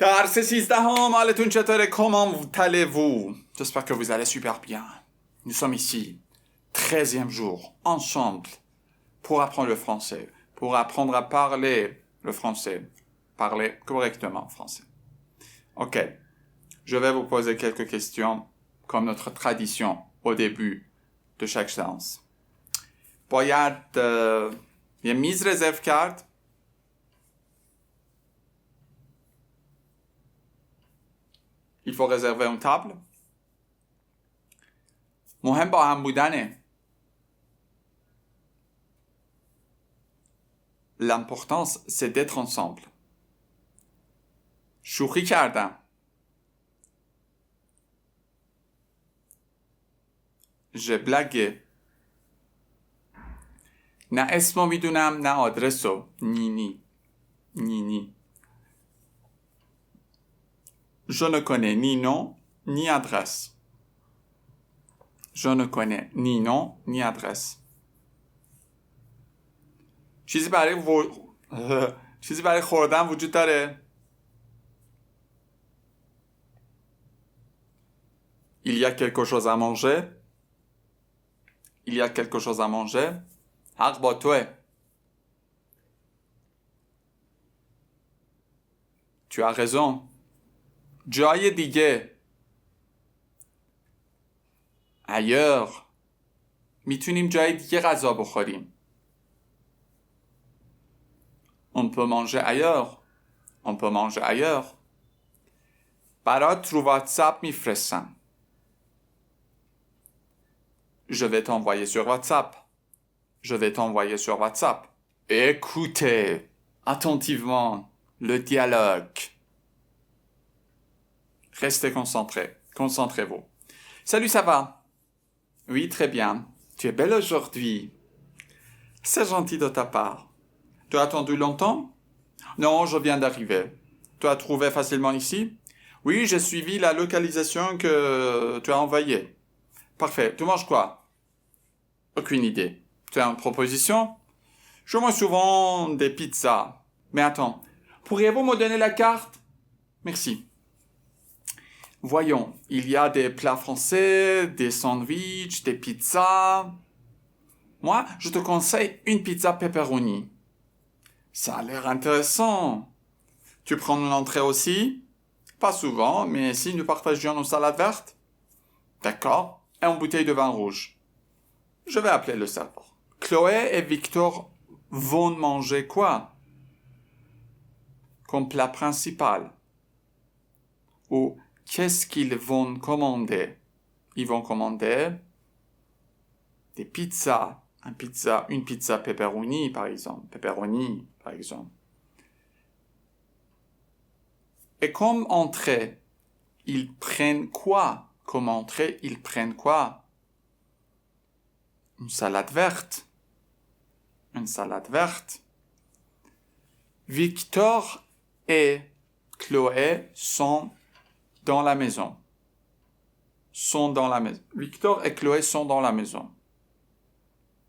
درس 16 حالتون چطوره؟ Comment allez-vous? J'espère que vous allez super bien. Nous sommes ici, 13e jour, ensemble, pour apprendre le français, pour apprendre à parler le français, parler correctement français. Ok, je vais vous poser quelques questions, comme notre tradition au début de chaque séance. باید یه میز رزرو کرد. Il faut réserver une table. مهم با هم بودنه. L'importance, c'est d'être ensemble. شوخی کردم. Je blague. نه اسمو میدونم نه آدرسو. نی. Je ne connais ni nom ni adresse. Je ne connais ni nom ni adresse. چیزی برای خوردن وجود داره؟ Il y a quelque chose à manger? Il y a quelque chose à manger? حق با توه. Tu as raison. جای دیگه. ailleurs. میتونیم جای دیگه غذا بخوریم. On peut manger ailleurs. On peut manger ailleurs. برات رو واتساپ میفرستم. Je vais t'envoyer sur WhatsApp. Je vais t'envoyer sur WhatsApp. Écoutez attentivement le dialogue. Restez concentrés. Concentrez-vous. Salut, ça va? Oui, très bien. Tu es belle aujourd'hui. C'est gentil de ta part. Tu as attendu longtemps? Non, je viens d'arriver. Tu as trouvé facilement ici? Oui, j'ai suivi la localisation que tu as envoyée. Parfait. Tu manges quoi? Aucune idée. Tu as une proposition? Je mange souvent des pizzas. Mais attends, pourriez-vous me donner la carte? Merci. Voyons, il y a des plats français, des sandwichs, des pizzas. Moi, je te conseille une pizza pepperoni. Ça a l'air intéressant. Tu prends une entrée aussi? Pas souvent, mais si nous partagions nos salades vertes? D'accord. Et une bouteille de vin rouge. Je vais appeler le serveur. Chloé et Victor vont manger quoi? Comme plat principal. Ou qu'est-ce qu'ils vont commander? Ils vont commander des pizzas. Une pizza pepperoni, par exemple. Et comme entrée, ils prennent quoi? Comme entrée, ils prennent quoi? Une salade verte. Victor et Chloé sont dans la maison. Victor et Chloé sont dans la maison.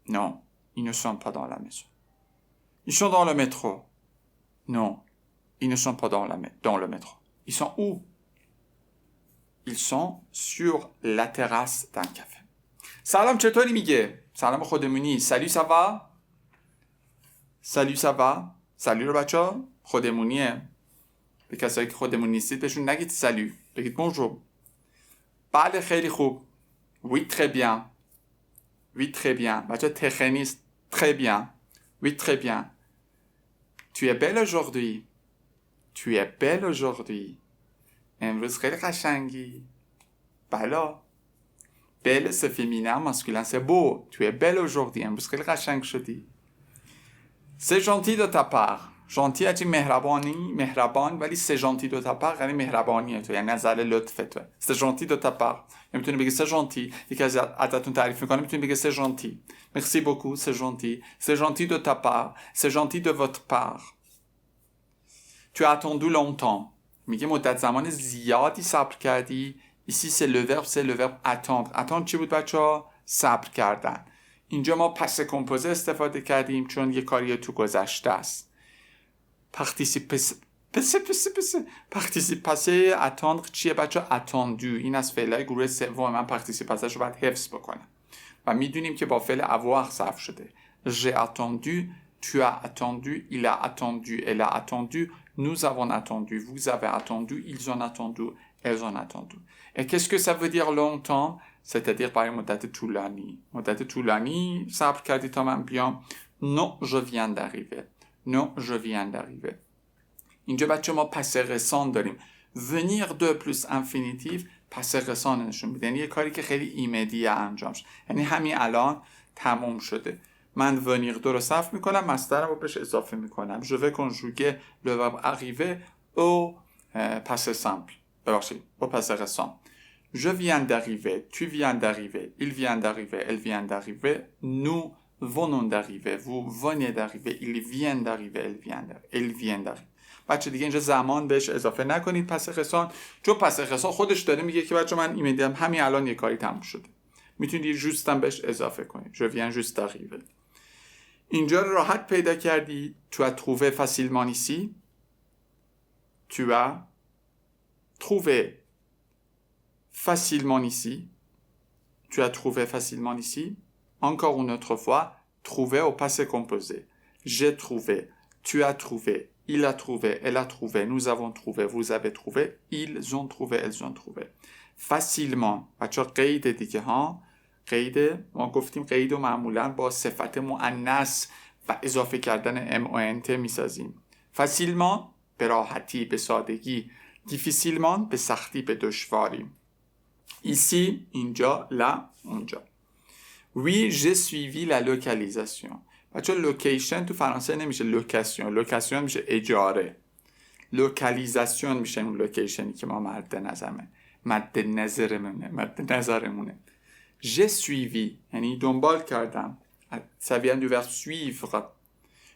Non, ils ne sont pas dans la maison. Ils sont dans le métro. Non, ils ne sont pas dans le métro. Ils sont où? Ils sont sur la terrasse d'un café. سلام چطوری میگه؟ سلام خودمونی. Salut ça va? Salut ça va? Salut رو بچه ها؟ خودمونیه. به کسایی که خودمون نیستید بهشون نگید سلو. بگید bonjour. بله خیلی خوب. Oui très bien. بچه ها تخه نیست. Très bien. Oui très bien. Tu es belle aujourd'hui. امروز خیلی قشنگی. بله. Belle c'est féminin, masculin c'est beau. Tu es belle aujourd'hui. امروز خیلی قشنگ شدی. C'est gentil de ta part. gentil یعنی مهربان ولی c'est gentil de ta part یعنی مهربانیه تو، یعنی نظر لطف تو. c'est gentil de ta part. میتونی بگی c'est gentil. یکی ازتون تعریف میکنه میتونی بگی c'est gentil. merci beaucoup, c'est gentil. c'est gentil de ta part. c'est gentil de votre part. Tu as attendu longtemps. میگه مدت زمان زیادی صبر کردی. ici c'est le verbe attendre. attendre چی بود بچه‌ها؟ صبر کردن. اینجا ما پس کمپوزه استفاده کردیم چون یه کاری تو گذشته است. پس participe passé attendre چیه بچه؟ attendu. این از فعلای گروه سوم. من participe passé رو باید حفظ بکنم و میدونیم که با فعل avoir صرف شده. j'ai attendu, tu as attendu, il a attendu, elle a attendu, nous avons attendu, vous avez attendu, ils ont attendu, elles ont attendu. Et qu'est-ce que ça veut dire longtemps? C'est-à-dire par مدت طولانی. مدت طولانی صبر کردی تا من بیام. Non, je viens d'arriver. Non, je viens d'arriver. اینجا بچه ما پس رسان داریم. venir de plus infinitive پس رسان نشون میده. یعنی یه کاری که خیلی ایمدیه انجام شد. یعنی همین الان تموم شده. من venir de رو صرف میکنم، مصدرم رو بهش اضافه میکنم. je vais conjuguer le verbe arriver au passé simple. ببخشید، au passé récent. Je viens d'arriver, tu viens d'arriver, il vient d'arriver, elle vient d'arriver, nous venons d'arriver, vous venez d'arriver, ils viennent d'arriver, elles viennent d'arriver. بچه دیگه اینجا زمان بهش اضافه نکنید پس رسان، چون پس رسان خودش داره میگه که بچه من ایمیدیم همین الان یه کاری تموم شده. میتونید یه جوست هم بهش اضافه کنید. Je viens juste d'arriver. اینجا راحت پیدا کردی. Tu as trouvé facilement ici. Tu as trouvé facilement ici. Tu as trouvé facilement ici. Encore une autre fois, trouver au passé composé. J'ai trouvé, tu as trouvé, il a trouvé, elle a trouvé, nous avons trouvé, vous avez trouvé, ils ont trouvé, elles ont trouvé. Facilement. بچه قید دیگه ها. قید ما گفتیم قید و معمولا با صفت مؤنث و اضافه کردن MONT میسازیم. facilement به راحتی، به سادگی. difficilement به سختی، به دشواری. ici اینجا، là اونجا. Oui, j'ai suivi la localisation. بچه لوکیشن تو فرانسه نمیشه لوکاسیون. لوکاسیون میشه اجاره. لوکالیزاسیون میشه اون لوکیشنی که ما مد نظرمونه. J'ai suivi یعنی دنبال کردم. Ça vient du verbe suivre.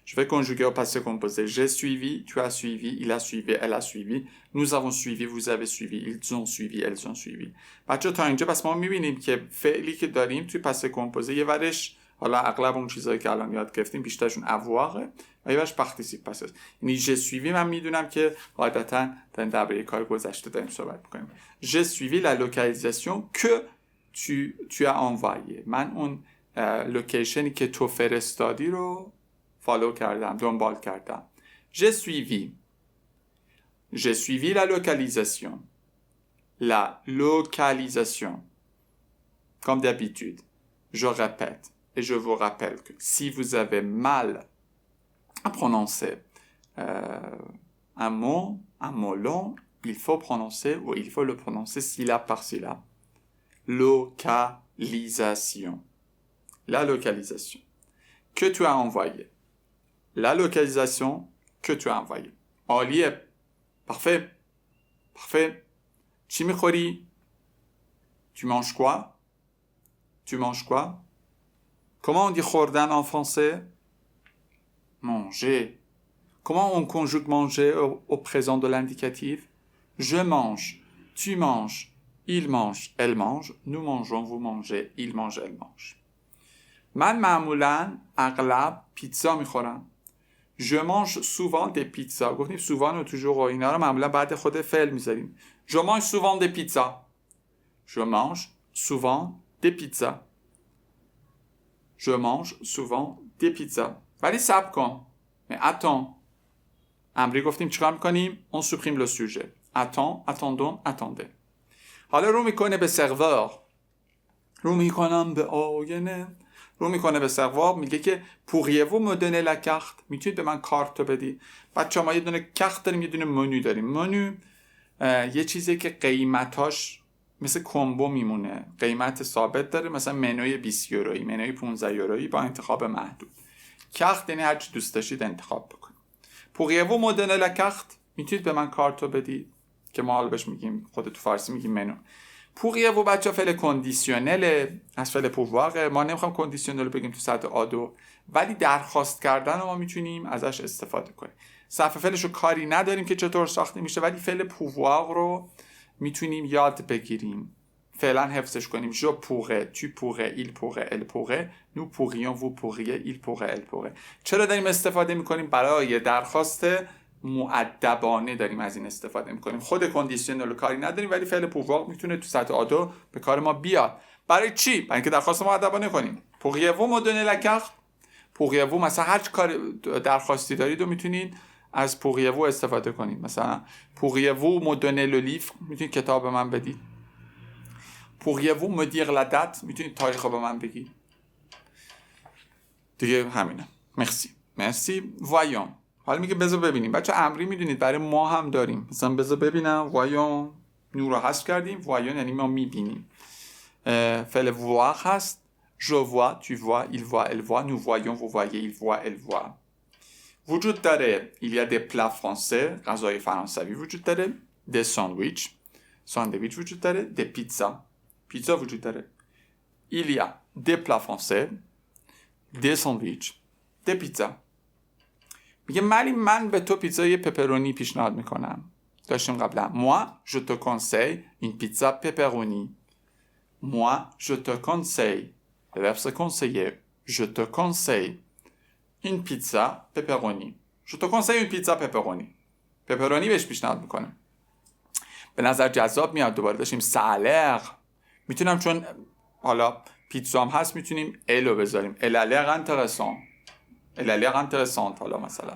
Je vais conjuguer au passé composé. J'ai suivi, tu as suivi, il a suivi, elle a suivi, nous avons suivi, vous avez suivi, ils ont suivi, elles ont suivi. بچه تا اینجا پس ما میبینیم که فعلی که داریم توی پس کمپوزه یه ورش، حالا اغلب اون چیزایی که الان یاد گرفتیم بیشترشون avoir و یه ورش participe passé. یعنی j'ai suivi من میدونم که عادتا داریم درباره کار گذشته داریم صحبت میکنیم. J'ai suivi la localisation que tu as envoyé. من اون لوکیشنی که تو فرستادی رو فالو کردم، دنبال کردم. J'ai suivi la localisation. La localisation. Comme d'habitude, je répète et je vous rappelle que si vous avez mal à prononcer un mot long, il faut prononcer ou il faut le prononcer syllabe par syllabe. Localisation. La localisation que tu as envoyée. La localisation que tu as envoyée. عالیه. Parfait. Parfait. چی میخوری؟ Tu manges quoi? Tu manges quoi? Comment on dit خوردن en français? Manger. Comment on conjugue manger au présent de l'indicatif? Je mange. Tu manges. Il mange. Elle mange. Nous mangeons. Vous mangez. Il mange. Elle mange. من معمولاً اغلب پیتزا میخورم. Je mange souvent des pizzas. گفتیم souvent و toujours اینا رو معمولا بعد خود فعل میذاریم. Je mange souvent des pizzas. Je mange souvent des pizzas. Je mange souvent des pizzas. ولی صبر کن. Mais attends. امری گفتیم چیکار میکنیم؟ On supprime le sujet. Attends, attendons, attendez. حالا رو میکنه به سرور. رو میکنم به آینه. رو میکنه به سرور، میگه که pourriez-vous me donner la carte؟ میتونید به من کارت بدید. بچه ما یه دونه کارت داریم، یه دونه منو داریم. منو یه چیزی که قیمتاش مثل کمبو میمونه، قیمت ثابت داره، مثلا منوی 20 یورویی، منوی 15 یورویی با انتخاب محدود. کارت یعنی هر چی دوست داشتید انتخاب بکنید. pourriez-vous me donner la carte؟ میتونید به من کارت بدید که ما حالا بهش میگیم، خود تو فارسی میگیم منو. pourriez-vous بچه فعل کندیشنل از فعل پووار، ما نمیخوام کندیشنل بگیم تو سطح آدو، ولی درخواست کردن ما میتونیم ازش استفاده کنیم. صرف فعلش رو کاری نداریم که چطور ساخته میشه، ولی فعل پووار رو میتونیم یاد بگیریم، فعلا حفظش کنیم. je pourrais, tu pourrais, il pourrait, elle pourrait, nous pourrions, vous pourriez, il pourrait, elle pourrait. چرا داریم استفاده میکنیم؟ برای درخواست مؤدبانه داریم از این استفاده میکنیم. خود کندیشنال کاری نداریم ولی فعل پووار میتونه تو سطح آدو به کار ما بیاد. برای چی؟ برای اینکه درخواست مؤدبانه کنیم. pourriez-vous me donner la carte؟ pourriez-vous مثلا هر کار درخواستی دارید و میتونید از pourriez-vous استفاده کنید. مثلا pourriez-vous me donner le livre؟ میتونید کتاب به من بدید. pourriez-vous me dire la date؟ میتونید تاریخ رو به من بگید. دیگه همینه. merci voyons. حالا میگه بذار ببینیم. بچه امری میدونید برای ما هم داریم. مثلا بذار ببینم voyons نور رو حذف کردیم. voyons یعنی ما میبینیم. فعل voir هست. je vois, tu vois, il voit, elle voit, nous voyons, vous voyez, il voit, elle voit. وجود داره. il y a des plats français. غذای فرانسوی وجود داره. des ساندویچ وجود داره. des پیتزا وجود داره. il y a des plats français, des sandwichs, des pizzas. میگه من به تو پیتزای پپرونی پیشنهاد میکنم. داشتیم قبلا. moi je te conseille une pizza pepperoni. moi je te conseille. Le verbe c'est conseiller. je te conseille une pizza pepperoni. je te conseille une pizza pepperoni. پپرونی بهش پیشنهاد میکنم. به نظر جذاب میاد. دوباره داشتیم سالر. میتونم چون حالا پیتزا هم هست میتونیم الو بذاریم. الالر انترسان. الالر انترسانت. حالا مثلا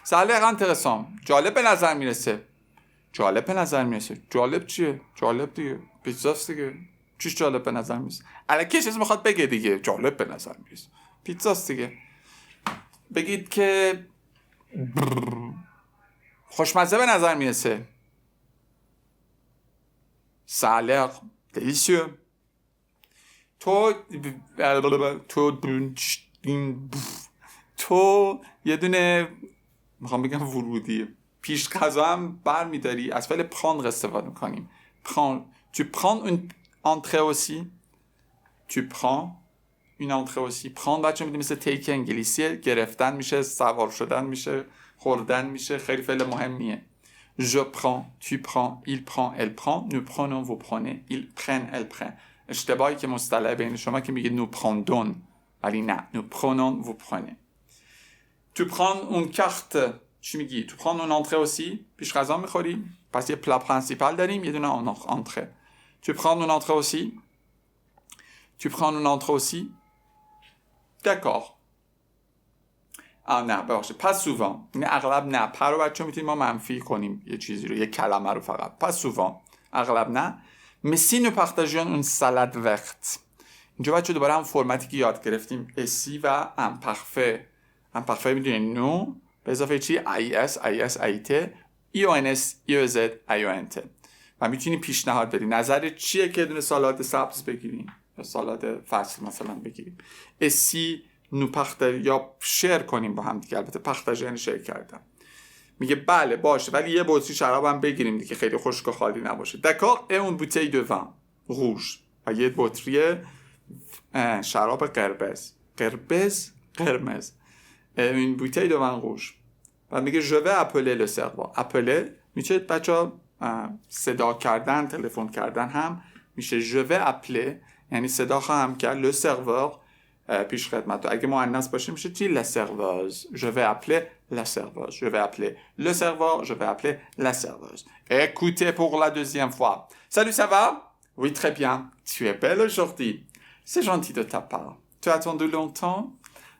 سالر انترسان. جالب به نظر میرسه. جالب چیه؟ جالب دیگه پیتزاست دیگه. چیش جالب به نظر میرسه؟ الکی چیز میخواد بگه دیگه. جالب به نظر میرسه. پیتزاست دیگه. بگید که خوشمزه به نظر میرسه. سالر دلیشیو. تو یه دونه میخوام بگم ورودی پیش غذا هم برمیداری. از فعل prendre استفاده میکنیم. tu prends une entrée aussi. prendre بچه میدونی مثل تیک انگلیسیه. گرفتن میشه، سوار شدن میشه، خوردن میشه. خیلی فعل مهمیه. je prends, tu prends, il prend, elle prend, nous prenons, vous prenez, ils prennent, elles prennent. اشتباهی که مصطلح بین شما که میگه nous prendons ولی نه nous prenons, vous prenez. tu prends une carte. چی میگی؟ tu prends une entrée aussi. پیش غذا میخوری. پس یه پلا پرینسیپال داریم، یه دونه entrée. tu prends une entrée aussi. d'accord. نه باشه. پس souvent. این اغلب نه. رو بچه میتونیم ما منفی کنیم یه چیزی رو، یه کلمه رو فقط. پس souvent. اغلب نه. mais si nous partagions une salade verte. اینجا بچه دوباره هم فرمتی که یاد گرفتیم. si و imparfait میدونیم نو به اضافه چی؟ is, it, ions, ios, iont. و میتونی پیشنهاد بدی. نظر چیه که دونه سالاد سبز بگیریم یا سالاد فصل مثلا بگیریم. si nous partageons یا شیر کنیم با هم دیگه. البته پختاژ یعنی شیر کردن. میگه بله باشه ولی یه بطری شراب هم بگیریم دیگه، خیلی خشک و خالی نباشه. d'accord et une bouteille de vin rouge. و یه بطری شراب قرمز. une bouteille de vin rouge. و میگه je vais appeler le serveur. appeler میشه بچا صدا کردن، تلفن کردن هم میشه je vais appeler یعنی صدا خواهم کرد le serveur پیش خدمت. اگه مؤنث باشه میشه چی؟ la serveuse. je vais appeler la serveuse. je vais appeler le serveur. je vais appeler la serveuse. écoutez pour la deuxième fois. salut, ça va? oui, très bien. tu es belle aujourd'hui. c'est gentil de ta part. tu as attendu longtemps?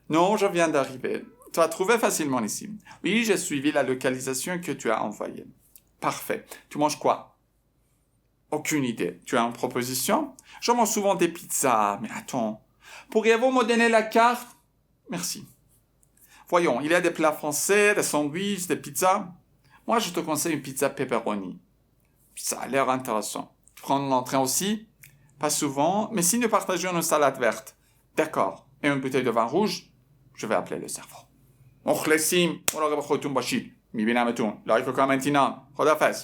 non, je viens d'arriver. tu as trouvé facilement ici? oui, j'ai suivi la localisation que tu as envoyée. parfait. tu manges quoi? aucune idée. tu as une proposition? je mange souvent des pizzas. mais attends, pourriez-vous me donner la carte? merci. voyons, il y a des plats français, des sandwichs, des pizzas. moi, je te conseille une pizza pepperoni. ça a l'air intéressant. tu prends l'entrée aussi? pas souvent, mais si nous partageons une salade verte. d'accord. et une bouteille de vin rouge? je vais appeler le serveur. مخلصیم. مراقب خودتون باشید. میبینمتون. لایک و کامنت اینا. خداحافظ.